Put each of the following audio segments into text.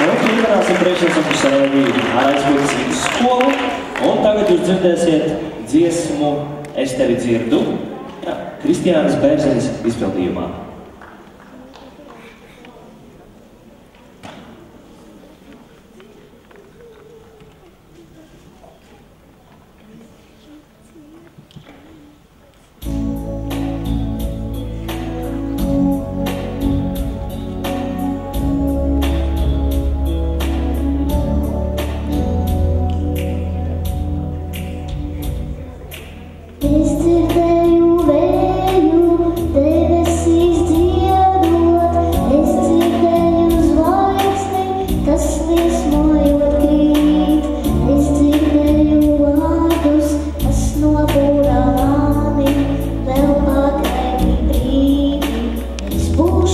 Turpināsim priekšnesums raidījumu ar aizpildīsim skolu, un tagad jūs dzirdēsiet dziesmu Es tevi dzirdu, Kristiānas Bērzenes izpildījumā. Oh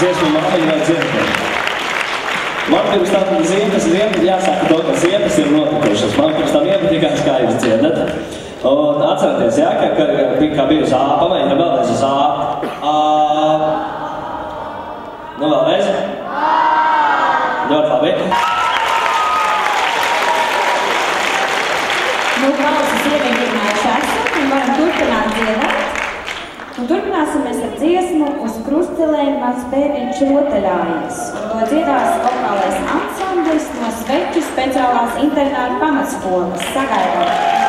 dziesmu Māmiņa vai dzimtene. Man pirms tam jāsaka to, ka ziemas ir notikušas. Man pirms tam iepatikās, kā jūs dziedat. Un atceraties, jā, ka bija uz ā, pamēģinām vēlreiz uz ā. Nu vēlreiz. Ļoti labi. Nu, balsis ievienģinājuši esam un varam turpināt dziedāt. Un turpināsim mēs ar dziesmu Uz krustcelēm mans bērniņš rotaļājies. Un to dziedās vokālais ansamblis no Sveķu speciālās internāta pamatskolas. Sagaidām!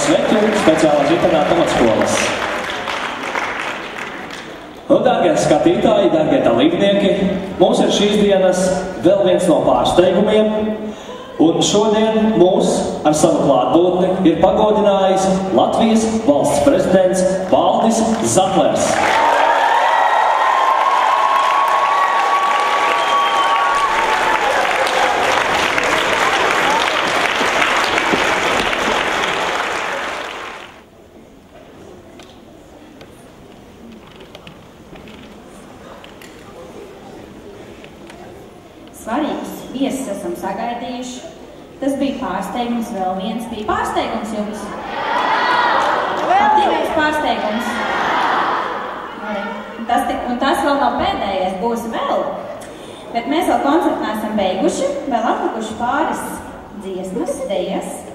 Sveķu speciālās internāta pamatskolas. Un, dārgie skatītāji, dārgie dalībnieki, mums ir šīs dienas vēl viens no pārsteigumiem. Un šodien mūs ar savu klātbūtni ir pagodinājis Latvijas valsts prezidents Valdis Zatlers. svarīgus viesus esam sagaidījuši. Tas bija pārsteigums, vēl viens bija pārsteigums jums. Patīkams pārsteigums. Un tas vēl nav pēdējais, būs vēl. Bet mēs vēl koncertu neesam beiguši, vēl atlikuši pāris dziesmas, dejas.